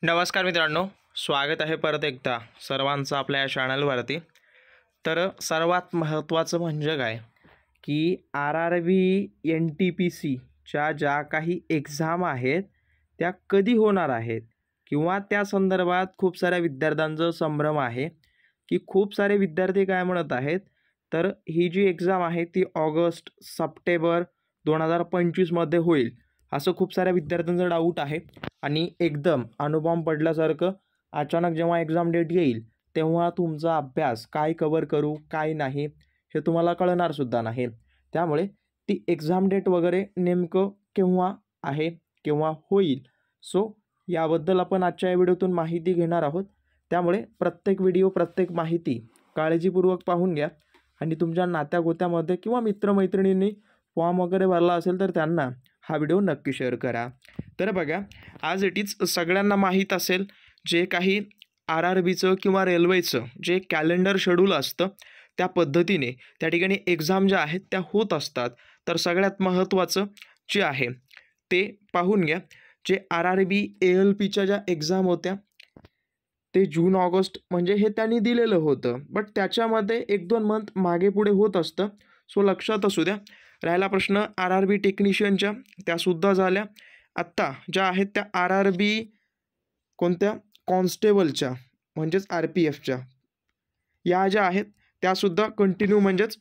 नमस्कार मित्रांनो, स्वागत आहे परत एकदा सर्वांचं आपल्या या चॅनलवरती। तर सर्वात महत्त्वाचं म्हणजे काय की RRB NTPCच्या ज्या काही एक्झाम आहेत त्या कधी होणार आहेत किंवा त्या संदर्भात खूप साऱ्या विद्यार्थ्यांचं संभ्रम आहे की खूप सारे विद्यार्थी काय म्हणत आहेत, तर ही जी एक्झाम आहे ती ऑगस्ट सप्टेंबर 2025 मध्ये होईल असं खूप साऱ्या विद्यार्थ्यांचा डाऊट आहे। आणि एकदम अणुबॉम्ब पडल्यासारखं अचानक जेव्हा एक्झाम डेट येईल तेव्हा तुमचा अभ्यास काय कव्हर करू काय नाही हे तुम्हाला कळणार सुद्धा नाही। त्यामुळे ती एक्झाम डेट वगैरे नेमकं केव्हा आहे केव्हा होईल, सो याबद्दल आपण आजच्या या व्हिडिओतून माहिती घेणार आहोत। त्यामुळे प्रत्येक व्हिडिओ प्रत्येक माहिती काळजीपूर्वक पाहून घ्या आणि तुमच्या नात्यागोत्यामध्ये किंवा मित्रमैत्रिणींनी फॉर्म वगैरे भरला असेल तर त्यांना हा व्हिडिओ नक्की शेअर करा। तर बघा, आज इटीच सगळ्यांना माहीत असेल जे काही RRBचं किंवा रेल्वेचं जे कॅलेंडर शेड्यूल असतं त्या पद्धतीने त्या ठिकाणी एक्झाम ज्या आहेत त्या होत असतात। तर सगळ्यात महत्त्वाचं जे आहे ते पाहून घ्या, जे RRB ALPच्या ज्या एक्झाम होत्या ते जून ऑगस्ट म्हणजे हे त्यांनी दिलेलं होतं, बट त्याच्यामध्ये 1-2 मंथ मागे पुढे होत असतं, सो लक्षात असू द्या। राहिला प्रश्न RRB टेक्निशियनच्या, त्यासुद्धा झाल्या। आत्ता ज्या आहेत त्या RRB कोणत्या कॉन्स्टेबलच्या म्हणजेच RPFच्या या ज्या आहेत त्यासुद्धा कंटिन्यू म्हणजेच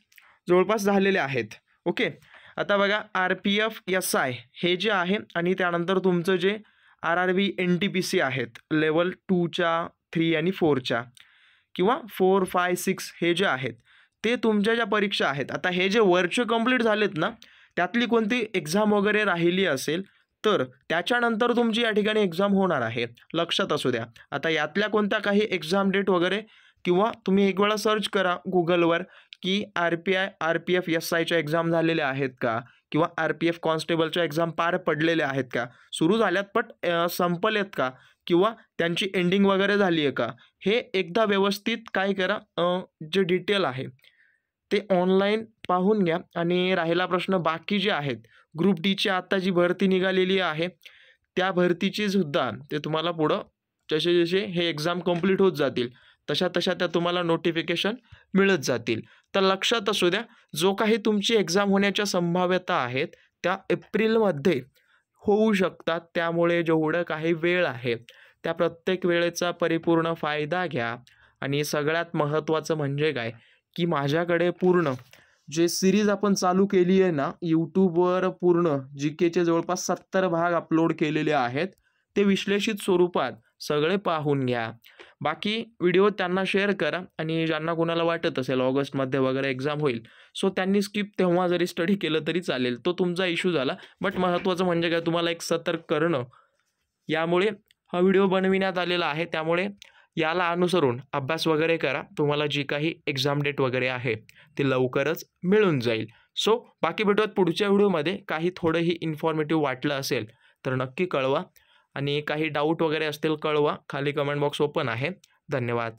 जवळपास झालेल्या आहेत। ओके, आता बघा RPF SI हे जे आहे आणि त्यानंतर तुमचं जे RRB NTPC आहेत लेवल 2च्या 3 आणि 4च्या किंवा 4, 5, 6 हे जे आहेत ते तुमच्या ज्या परीक्षा आहेत, आता हे जे वर्ष कंप्लीट झालेत ना त्यातली कोणती एक्झाम वगैरे राहिली असेल तर त्याच्यानंतर तुमची या ठिकाणी एक्झाम होणार आहे, लक्षात असू द्या। आता यातल्या कोणत्या काही एक्झाम डेट वगैरे किंवा तुम्ही एक वेळा सर्च करा गुगलवर की RPF SIच्या एक्झाम झालेल्या आहेत का किंवा RPF कॉन्स्टेबलच्या एक्झाम पार पडलेल्या आहेत का, सुरू झाल्यात पण संपलेत का किंवा त्यांची एंडिंग वगैरे झाली आहे का, हे एकदा व्यवस्थित काय करा, जे डिटेल आहे ते ऑनलाईन पाहून घ्या। आणि राहिला प्रश्न बाकी जे आहेत ग्रुप डीची आत्ता जी भरती निघालेली आहे त्या भरतीची सुद्धा ते तुम्हाला पुढं जसे जसे हे एक्झाम कंप्लीट होत जातील तशा तशा त्या तुम्हाला नोटिफिकेशन मिळत जातील। तर लक्षात असू द्या, जो काही तुमची एक्झाम होण्याच्या संभाव्यता आहेत त्या एप्रिलमध्ये होऊ शकतात। त्यामुळे जेवढं काही वेळ आहे त्या प्रत्येक वेळेचा परिपूर्ण फायदा घ्या। आणि सगळ्यात महत्त्वाचं म्हणजे काय की माझ्याकडे पूर्ण जे सिरीज आपण चालू केली आहे ना यूट्यूबवर, पूर्ण GKचे जवळपास 70 भाग अपलोड केलेले आहेत, ते विश्लेषित स्वरूपात सगळे पाहून घ्या। बाकी व्हिडिओ त्यांना शेअर करा आणि ज्यांना कोणाला वाटत असेल ऑगस्टमध्ये वगैरे एक्झाम होईल सो त्यांनी स्किप तेव्हा जरी स्टडी केलं तरी चालेल, तो तुमचा इश्यू झाला। बट महत्त्वाचं म्हणजे काय, तुम्हाला एक सतर्क करणं, यामुळे हा व्हिडिओ बनविण्यात आलेला आहे। त्यामुळे याला अनुसरून अभ्यास वगैरे करा, तुम्हाला जी काही एक्झाम डेट वगैरे आहे ती लवकरच मिळून जाईल। सो बाकी भेटूयात पुढच्या व्हिडिओमध्ये। काही थोडंही इन्फॉर्मेटिव्ह वाटलं असेल तर नक्की कळवा आणि काही डाऊट वगैरे असतील कळवा, खाली कमेंट बॉक्स ओपन आहे। धन्यवाद।